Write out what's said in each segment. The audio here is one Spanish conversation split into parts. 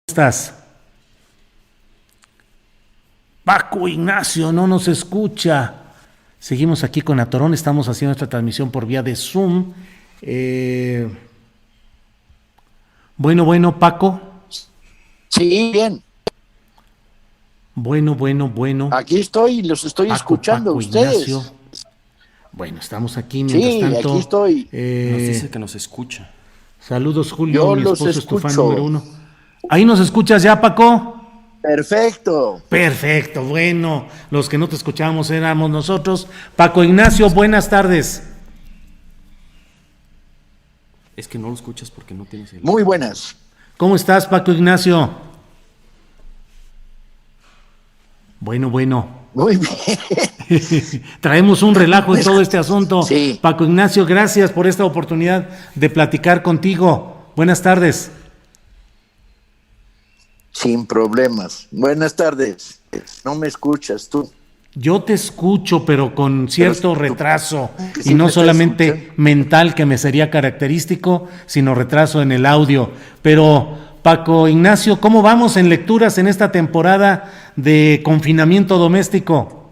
¿Estás? Paco Ignacio, no nos escucha. Seguimos aquí con Atorón, estamos haciendo esta transmisión por vía de Zoom. Eh, bueno, Paco. Sí, bien. Bueno. Aquí estoy, los estoy escuchando a Paco Ignacio. ustedes. Bueno, estamos aquí mientras Sí, aquí tanto. estoy. Nos dice que nos escucha. Saludos, Julio, Yo mi los esposo es tu fan número escucho. uno. ¿Ahí nos escuchas ya, Paco? Perfecto. Perfecto, bueno, los que no te escuchábamos éramos nosotros. Paco Ignacio, buenas tardes. Es que no lo escuchas porque no tienes el... Muy buenas. ¿Cómo estás, Paco Ignacio? Bueno. Muy bien. Traemos un relajo en todo este asunto. Sí, Paco Ignacio, gracias por esta oportunidad de platicar contigo. Buenas tardes. sin problemas. Buenas tardes. No me escuchas tú. Yo te escucho, pero con cierto Pero tú- retraso, que y sí no me estás solamente escuchando. mental, que me sería característico, sino retraso en el audio. Pero, Paco Ignacio, ¿cómo vamos en lecturas en esta temporada de confinamiento doméstico?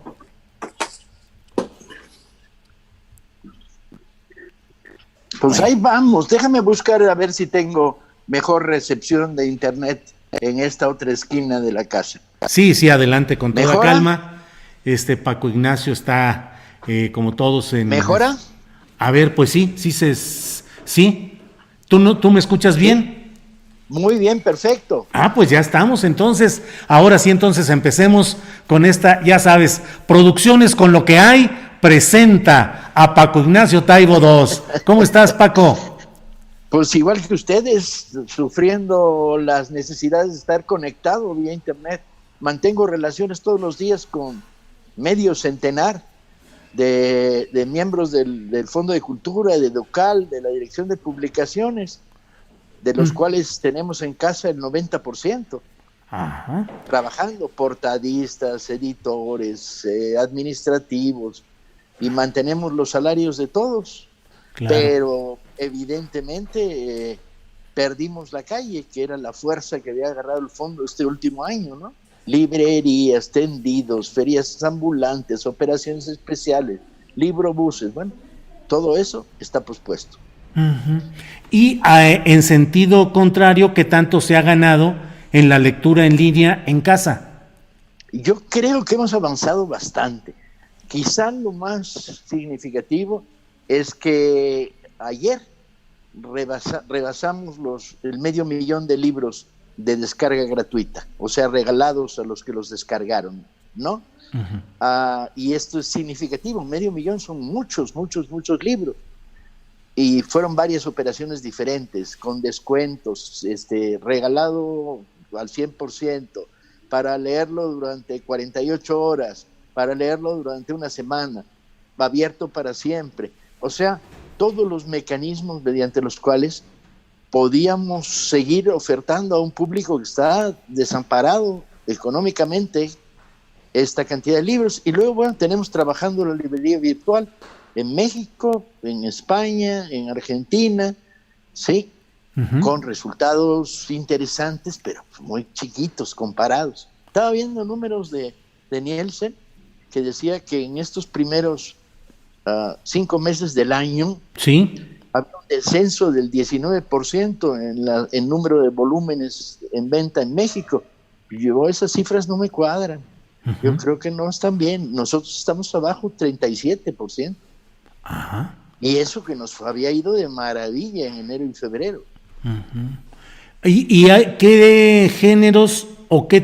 Pues ahí vamos. Déjame buscar a ver si tengo mejor recepción de internet en esta otra esquina de la casa. Sí, adelante con toda ¿Mejora? calma. Paco Ignacio está, como todos, en... ¿Mejora? A ver, pues sí. ¿Tú me escuchas Sí. bien? Muy bien, perfecto. Ah, pues ya estamos entonces. Ahora sí, entonces empecemos con esta, ya sabes, Producciones con lo que hay, presenta a Paco Ignacio Taibo II. ¿Cómo estás, Paco? Pues igual que ustedes, sufriendo las necesidades de estar conectado vía internet. Mantengo relaciones todos los días con medio centenar de miembros del Fondo de Cultura, de DOCAL, de la Dirección de Publicaciones, de los cuales tenemos en casa el 90%, Ajá. trabajando, portadistas, editores, administrativos, y mantenemos los salarios de todos. Claro. Pero evidentemente perdimos la calle, que era la fuerza que había agarrado el fondo este último año, ¿no? Librerías, tendidos, ferias ambulantes, operaciones especiales, librobuses, bueno, todo eso está pospuesto. Uh-huh. Y en sentido contrario, ¿qué tanto se ha ganado en la lectura en línea en casa? Yo creo que hemos avanzado bastante. Quizá lo más significativo es que ayer rebasamos el 500,000 de libros de descarga gratuita, o sea, regalados a los que los descargaron, ¿no? Uh-huh. Y esto es significativo. 500,000 son muchos libros. Y fueron varias operaciones diferentes, con descuentos, regalado al 100%, para leerlo durante 48 horas, para leerlo durante una semana, abierto para siempre. O sea, todos los mecanismos mediante los cuales podíamos seguir ofertando a un público que está desamparado económicamente esta cantidad de libros. Y luego, bueno, tenemos trabajando la librería virtual en México, en España, en Argentina, sí, uh-huh, con resultados interesantes, pero muy chiquitos comparados. Estaba viendo números de Nielsen que decía que en estos primeros 5 meses del año, sí, había un descenso del 19% en número de volúmenes en venta en México. Yo, esas cifras no me cuadran. Uh-huh. Yo creo que no están bien. Nosotros estamos abajo 37%. Ajá. Y eso que nos había ido de maravilla en enero y febrero. Uh-huh. ¿Y qué géneros o qué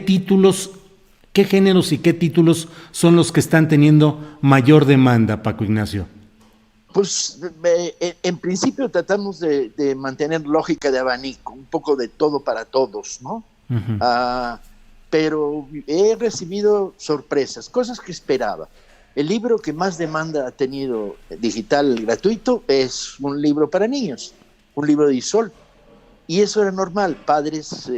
géneros y qué títulos son los que están teniendo mayor demanda, Paco Ignacio? Pues en principio tratamos de mantener lógica de abanico, un poco de todo para todos, ¿no? Uh-huh. Pero he recibido sorpresas, cosas que esperaba. El libro que más demanda ha tenido digital gratuito es un libro para niños, un libro de Isol. Y eso era normal, padres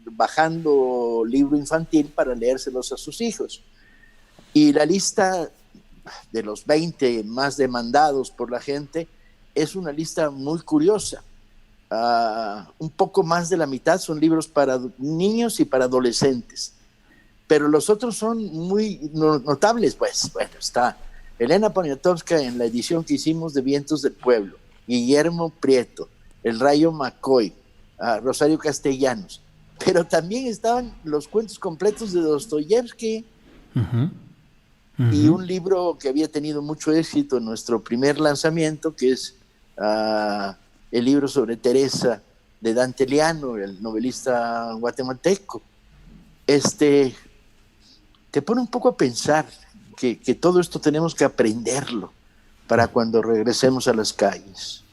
bajando libro infantil para leérselos a sus hijos. Y la lista de los 20 más demandados por la gente es una lista muy curiosa. un poco más de la mitad son libros para niños y para adolescentes, pero los otros son muy notables. Pues bueno, está Elena Poniatowska en la edición que hicimos de Vientos del Pueblo, Guillermo Prieto, El Rayo McCoy, Rosario Castellanos, pero también estaban los cuentos completos de Dostoyevsky. Y un libro que había tenido mucho éxito en nuestro primer lanzamiento, que es el libro sobre Teresa de Dante Liano, el novelista guatemalteco. Te pone un poco a pensar que todo esto tenemos que aprenderlo para cuando regresemos a las calles.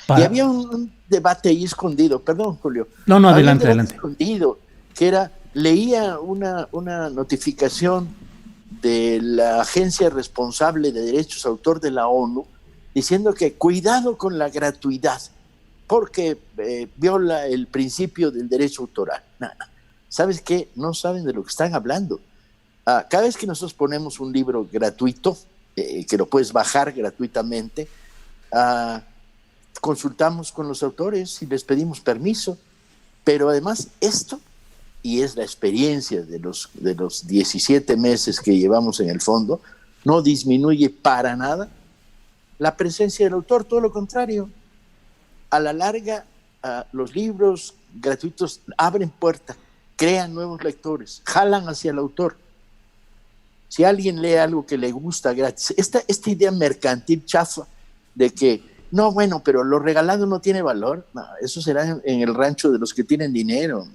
Y había un debate ahí escondido, perdón, Julio. No, adelante. Escondido, que era, leía una notificación de la agencia responsable de derechos de autor de la ONU, diciendo que cuidado con la gratuidad, porque viola el principio del derecho autoral. ¿Sabes qué? No saben de lo que están hablando. Cada vez que nosotros ponemos un libro gratuito, que lo puedes bajar gratuitamente, consultamos con los autores y les pedimos permiso, pero además esto, y es la experiencia de los 17 meses que llevamos en el fondo, no disminuye para nada la presencia del autor, todo lo contrario. A la larga, los libros gratuitos abren puerta, crean nuevos lectores, jalan hacia el autor. Si alguien lee algo que le gusta gratis, esta idea mercantil chafa de que, no, bueno, pero lo regalado no tiene valor, no, eso será en el rancho de los que tienen dinero.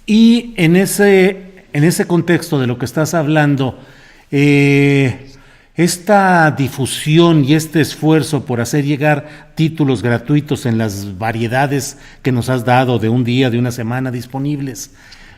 Y en ese contexto de lo que estás hablando, esta difusión y este esfuerzo por hacer llegar títulos gratuitos en las variedades que nos has dado de un día, de una semana disponibles,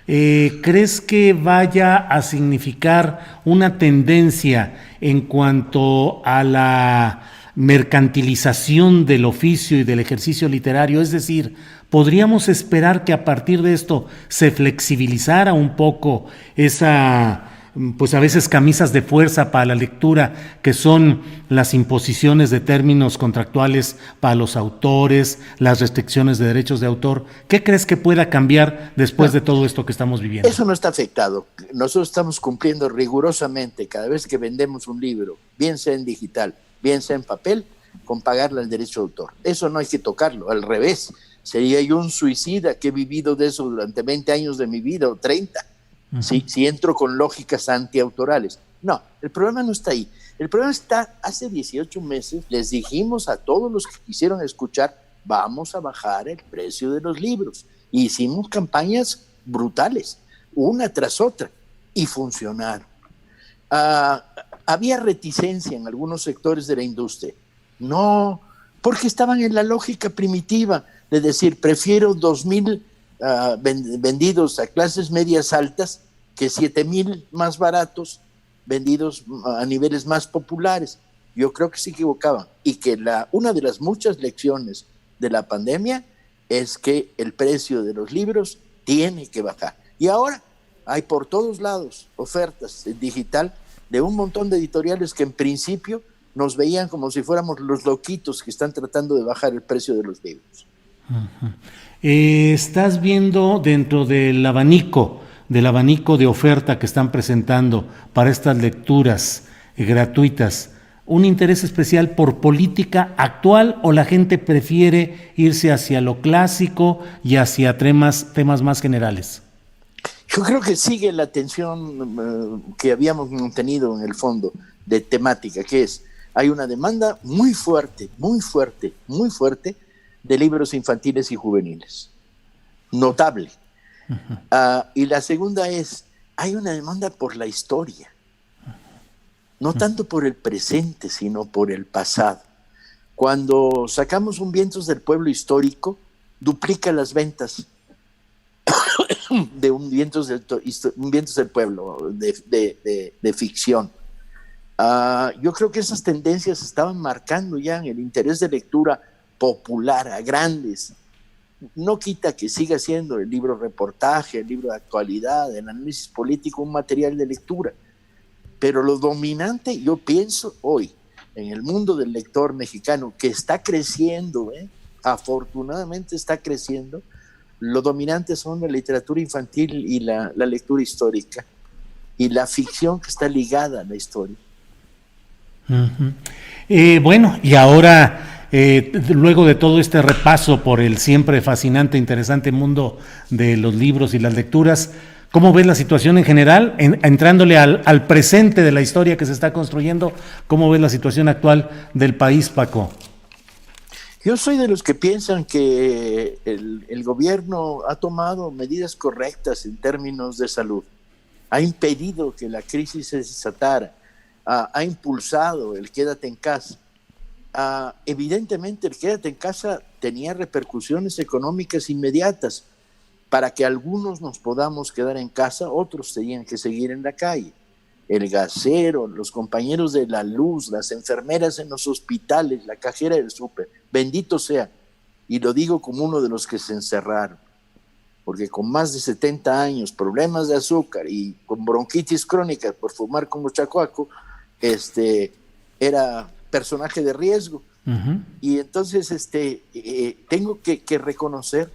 ¿crees que vaya a significar una tendencia en cuanto a la mercantilización del oficio y del ejercicio literario? Es decir, ¿podríamos esperar que a partir de esto se flexibilizara un poco esa, pues a veces camisas de fuerza para la lectura, que son las imposiciones de términos contractuales para los autores, las restricciones de derechos de autor? ¿Qué crees que pueda cambiar después de todo esto que estamos viviendo? Eso no está afectado. Nosotros estamos cumpliendo rigurosamente cada vez que vendemos un libro, bien sea en digital, bien sea en papel, con pagarle el derecho de autor. Eso no hay que tocarlo, al revés. Sería yo un suicida que he vivido de eso durante 20 años de mi vida o 30, si entro con lógicas antiautorales. No, el problema no está ahí. El problema está, hace 18 meses les dijimos a todos los que quisieron escuchar, vamos a bajar el precio de los libros. Y hicimos campañas brutales, una tras otra, y funcionaron. Había reticencia en algunos sectores de la industria. No, porque estaban en la lógica primitiva de decir, prefiero 2,000 vendidos a clases medias altas que 7,000 más baratos vendidos a niveles más populares. Yo creo que se equivocaban y que una de las muchas lecciones de la pandemia es que el precio de los libros tiene que bajar. Y ahora hay por todos lados ofertas en digital de un montón de editoriales que en principio nos veían como si fuéramos los loquitos que están tratando de bajar el precio de los libros. ¿Estás viendo dentro del abanico de oferta que están presentando para estas lecturas gratuitas un interés especial por política actual, o la gente prefiere irse hacia lo clásico y hacia temas más generales? Yo creo que sigue la tensión que habíamos tenido en el fondo de temática, que es, hay una demanda muy fuerte de libros infantiles y juveniles, notable. Y la segunda es, hay una demanda por la historia, no tanto por el presente, sino por el pasado. Cuando sacamos un Vientos del Pueblo histórico, duplica las ventas de un Vientos del Pueblo de ficción. Yo creo que esas tendencias estaban marcando ya en el interés de lectura popular a grandes. No quita que siga siendo el libro reportaje, el libro de actualidad, el análisis político un material de lectura, pero lo dominante, yo pienso hoy, en el mundo del lector mexicano, que está creciendo, afortunadamente está creciendo, lo dominante son la literatura infantil y la lectura histórica y la ficción que está ligada a la historia. Bueno, y ahora, luego de todo este repaso por el siempre fascinante, interesante mundo de los libros y las lecturas, ¿cómo ves la situación en general? Entrándole al presente de la historia que se está construyendo, ¿cómo ves la situación actual del país, Paco? Yo soy de los que piensan que el gobierno ha tomado medidas correctas en términos de salud. Ha impedido que la crisis se desatara, ha impulsado el quédate en casa. Evidentemente el quédate en casa tenía repercusiones económicas inmediatas. Para que algunos nos podamos quedar en casa, otros tenían que seguir en la calle. El gasero, los compañeros de la luz, las enfermeras en los hospitales, la cajera del súper, bendito sea. Y lo digo como uno de los que se encerraron, porque con más de 70 años, problemas de azúcar y con bronquitis crónica por fumar como chacuaco, era personaje de riesgo. Uh-huh. Y entonces tengo que reconocer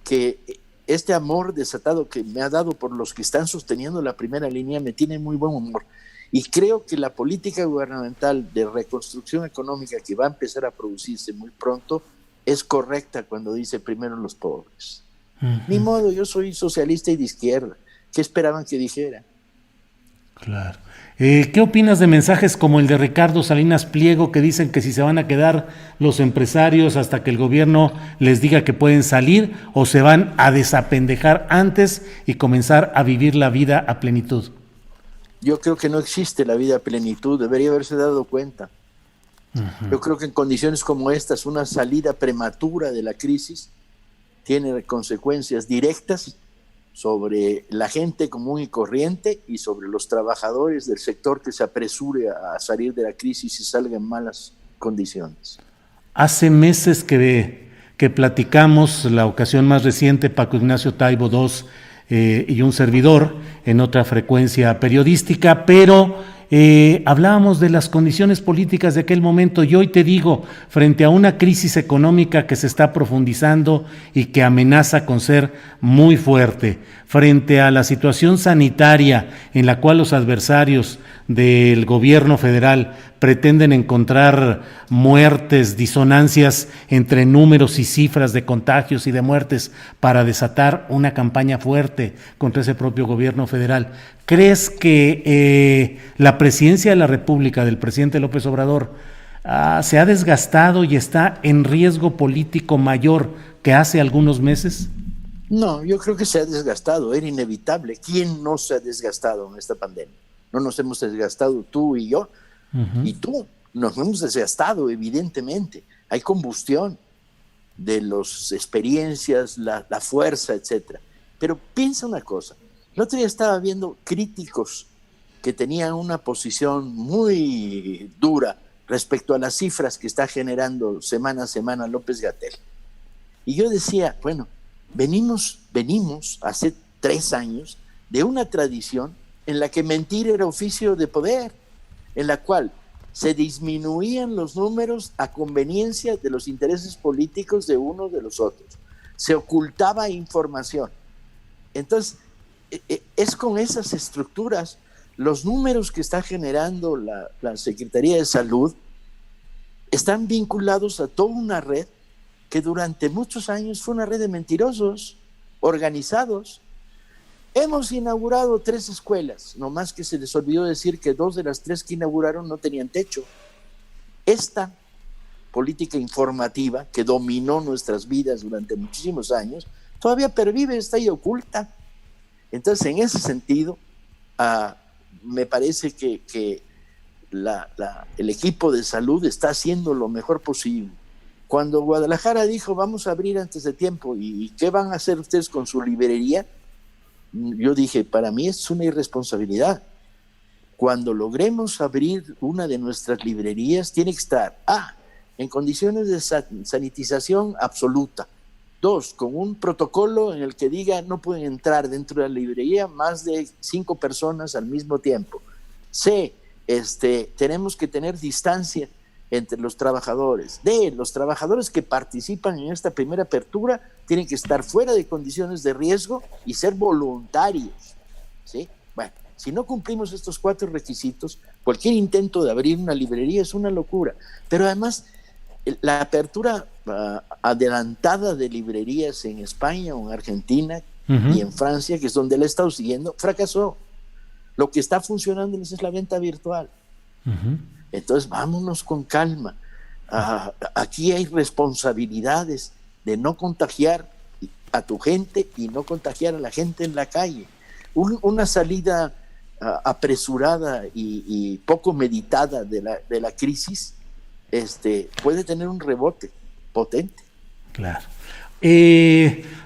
que este amor desatado que me ha dado por los que están sosteniendo la primera línea me tiene muy buen humor. Y creo que la política gubernamental de reconstrucción económica que va a empezar a producirse muy pronto es correcta cuando dice primero los pobres. Uh-huh. Ni modo, yo soy socialista y de izquierda. ¿Qué esperaban que dijera? Claro. ¿Qué opinas de mensajes como el de Ricardo Salinas Pliego que dicen que si se van a quedar los empresarios hasta que el gobierno les diga que pueden salir o se van a desapendejar antes y comenzar a vivir la vida a plenitud? Yo creo que no existe la vida a plenitud, debería haberse dado cuenta. Uh-huh. Yo creo que en condiciones como estas, una salida prematura de la crisis tiene consecuencias directas sobre la gente común y corriente y sobre los trabajadores del sector que se apresure a salir de la crisis y salga en malas condiciones. Hace meses que platicamos, la ocasión más reciente, Paco Ignacio Taibo II y un servidor en otra frecuencia periodística, pero hablábamos de las condiciones políticas de aquel momento y hoy te digo, frente a una crisis económica que se está profundizando y que amenaza con ser muy fuerte, frente a la situación sanitaria en la cual los adversarios del gobierno federal pretenden encontrar muertes, disonancias entre números y cifras de contagios y de muertes para desatar una campaña fuerte contra ese propio gobierno federal. ¿Crees que la presidencia de la República del presidente López Obrador se ha desgastado y está en riesgo político mayor que hace algunos meses? No, yo creo que se ha desgastado, era inevitable. ¿Quién no se ha desgastado en esta pandemia? No nos hemos desgastado tú y yo, uh-huh. Y tú, nos hemos desgastado, evidentemente. Hay combustión de las experiencias, la fuerza, etcétera. Pero piensa una cosa, el otro día estaba viendo críticos que tenían una posición muy dura respecto a las cifras que está generando semana a semana López-Gatell. Y yo decía, bueno, venimos hace 3 años de una tradición en la que mentir era oficio de poder, en la cual se disminuían los números a conveniencia de los intereses políticos de uno de los otros. Se ocultaba información. Entonces, es con esas estructuras, los números que está generando la Secretaría de Salud están vinculados a toda una red que durante muchos años fue una red de mentirosos organizados. Hemos inaugurado 3 escuelas, nomás que se les olvidó decir que 2 de las 3 que inauguraron no tenían techo. Esta política informativa que dominó nuestras vidas durante muchísimos años, todavía pervive, está ahí oculta. Entonces, en ese sentido, me parece que el equipo de salud está haciendo lo mejor posible. Cuando Guadalajara dijo, vamos a abrir antes de tiempo, ¿y qué van a hacer ustedes con su librería? Yo dije, para mí es una irresponsabilidad. Cuando logremos abrir una de nuestras librerías, tiene que estar, en condiciones de sanitización absoluta. 2, con un protocolo en el que diga no pueden entrar dentro de la librería más de 5 personas al mismo tiempo. C, tenemos que tener distancia entre los trabajadores. Los trabajadores que participan en esta primera apertura tienen que estar fuera de condiciones de riesgo y ser voluntarios, ¿sí? Bueno, si no cumplimos estos 4 requisitos, cualquier intento de abrir una librería es una locura. Pero además, la apertura adelantada de librerías en España o en Argentina y en Francia, que es donde la he estado siguiendo, fracasó. Lo que está funcionando es la venta virtual. Entonces, vámonos con calma. Aquí hay responsabilidades de no contagiar a tu gente y no contagiar a la gente en la calle. Una salida apresurada y poco meditada de la crisis puede tener un rebote potente. Claro.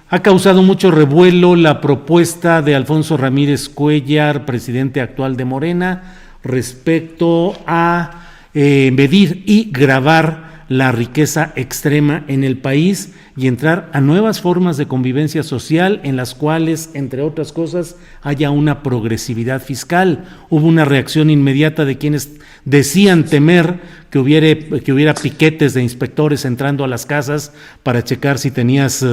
Ha causado mucho revuelo la propuesta de Alfonso Ramírez Cuéllar, presidente actual de Morena, respecto a medir y gravar la riqueza extrema en el país y entrar a nuevas formas de convivencia social en las cuales, entre otras cosas, haya una progresividad fiscal. Hubo una reacción inmediata de quienes decían temer que hubiera piquetes de inspectores entrando a las casas para checar si tenías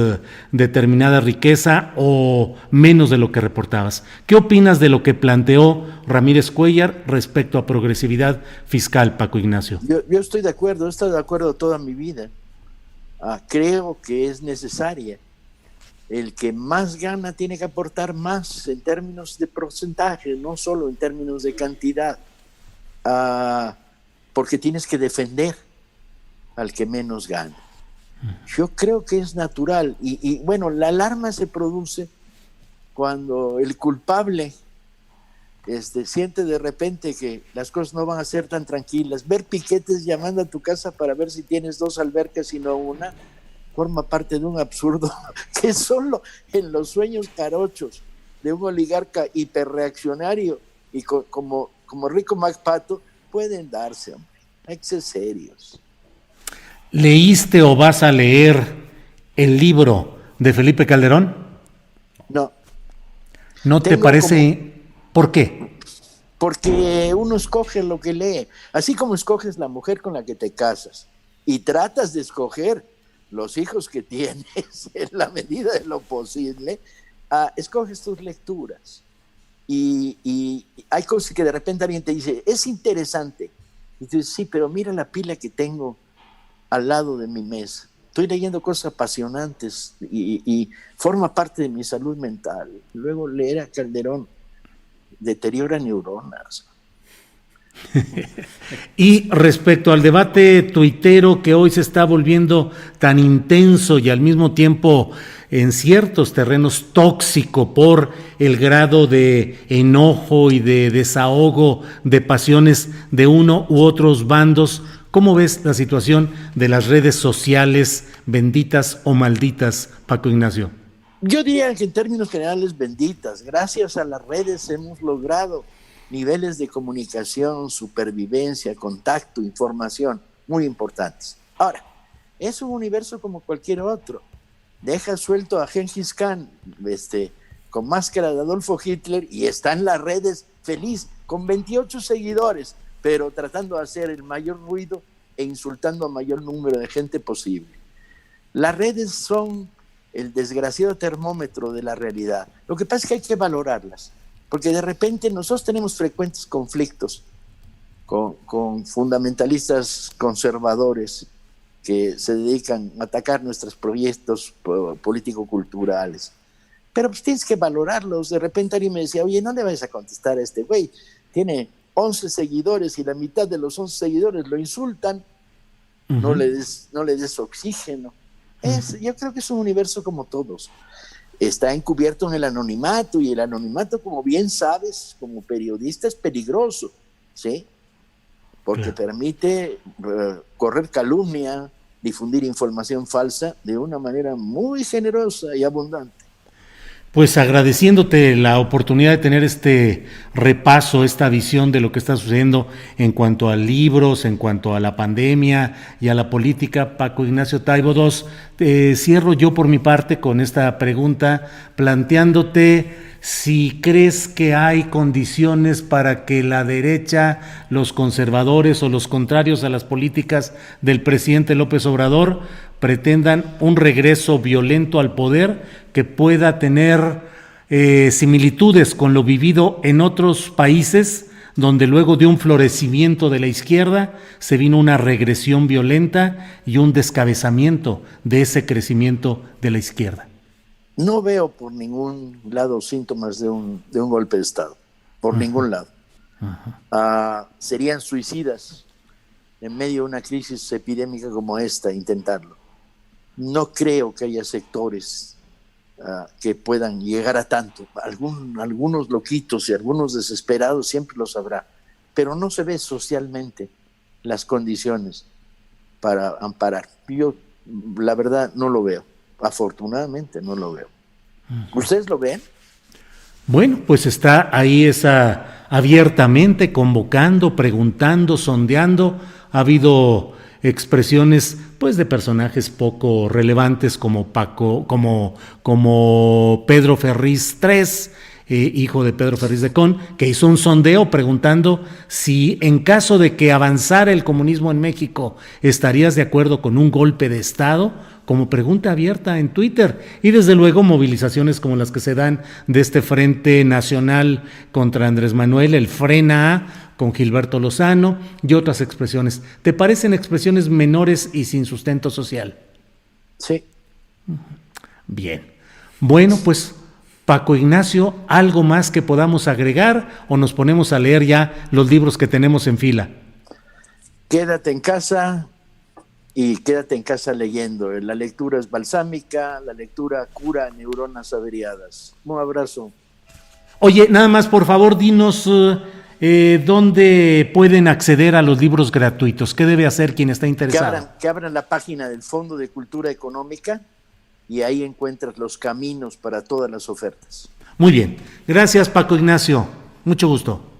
determinada riqueza o menos de lo que reportabas. ¿Qué opinas de lo que planteó Ramírez Cuéllar respecto a progresividad fiscal, Paco Ignacio? Yo estoy de acuerdo, he estado de acuerdo toda mi vida. Creo que es necesaria. El que más gana tiene que aportar más en términos de porcentaje, no solo en términos de cantidad, porque tienes que defender al que menos gana. Yo creo que es natural y bueno, la alarma se produce cuando el culpable siente de repente que las cosas no van a ser tan tranquilas. Ver piquetes llamando a tu casa para ver si tienes 2 albercas y no una, forma parte de un absurdo que solo en los sueños carochos de un oligarca hiperreaccionario y como Rico MacPato pueden darse, hombre. Hay que ser serios. ¿Leíste o vas a leer el libro de Felipe Calderón? No. ¿No te parece? ¿Por qué? Porque uno escoge lo que lee, así como escoges la mujer con la que te casas y tratas de escoger los hijos que tienes en la medida de lo posible, escoges tus lecturas y hay cosas que de repente alguien te dice, es interesante, y tú dices, sí, pero mira la pila que tengo al lado de mi mesa, estoy leyendo cosas apasionantes y forma parte de mi salud mental. Luego leer a Calderón deteriora neuronas. Y respecto al debate tuitero que hoy se está volviendo tan intenso y al mismo tiempo en ciertos terrenos tóxico por el grado de enojo y de desahogo de pasiones de uno u otros bandos, ¿cómo ves la situación de las redes sociales benditas o malditas, Paco Ignacio? Yo diría que en términos generales benditas. Gracias a las redes hemos logrado niveles de comunicación, supervivencia, contacto, información muy importantes. Ahora, es un universo como cualquier otro. Deja suelto a Gengis Khan con máscara de Adolfo Hitler y está en las redes feliz, con 28 seguidores, pero tratando de hacer el mayor ruido e insultando a mayor número de gente posible. Las redes son el desgraciado termómetro de la realidad. Lo que pasa es que hay que valorarlas, porque de repente nosotros tenemos frecuentes conflictos con fundamentalistas conservadores que se dedican a atacar nuestros proyectos político-culturales. Pero pues tienes que valorarlos. De repente alguien me decía, oye, no le vayas a contestar a este güey, tiene 11 seguidores y la mitad de los 11 seguidores lo insultan, no le des oxígeno. Yo creo que es un universo como todos. Está encubierto en el anonimato, y el anonimato, como bien sabes, como periodista es peligroso, ¿sí? Porque permite correr calumnia, difundir información falsa de una manera muy generosa y abundante. Pues agradeciéndote la oportunidad de tener este repaso, esta visión de lo que está sucediendo en cuanto a libros, en cuanto a la pandemia y a la política, Paco Ignacio Taibo II, cierro yo por mi parte con esta pregunta, planteándote si crees que hay condiciones para que la derecha, los conservadores o los contrarios a las políticas del presidente López Obrador pretendan un regreso violento al poder que pueda tener similitudes con lo vivido en otros países, donde luego de un florecimiento de la izquierda se vino una regresión violenta y un descabezamiento de ese crecimiento de la izquierda. No veo por ningún lado síntomas de un golpe de Estado, por ningún lado. Serían suicidas en medio de una crisis epidémica como esta intentarlo. No creo que haya sectores que puedan llegar a tanto. Algunos loquitos y algunos desesperados siempre los habrá, pero no se ve socialmente las condiciones para amparar. Yo, la verdad, no lo veo. Afortunadamente no lo veo. ¿Ustedes lo ven? Bueno, pues está ahí abiertamente convocando, preguntando, sondeando. Ha habido expresiones pues de personajes poco relevantes como Pedro Ferriz III, hijo de Pedro Ferriz de Con, que hizo un sondeo preguntando si en caso de que avanzara el comunismo en México, ¿estarías de acuerdo con un golpe de Estado? Como pregunta abierta en Twitter, y desde luego movilizaciones como las que se dan de este Frente Nacional contra Andrés Manuel, el Frena con Gilberto Lozano y otras expresiones. ¿Te parecen expresiones menores y sin sustento social? Sí. Bien. Bueno, pues Paco Ignacio, ¿algo más que podamos agregar o nos ponemos a leer ya los libros que tenemos en fila? Quédate en casa y quédate en casa leyendo. La lectura es balsámica, la lectura cura neuronas averiadas. Un abrazo. Oye, nada más, por favor, dinos dónde pueden acceder a los libros gratuitos. ¿Qué debe hacer quien está interesado? Que abran la página del Fondo de Cultura Económica y ahí encuentras los caminos para todas las ofertas. Muy bien. Gracias, Paco Ignacio. Mucho gusto.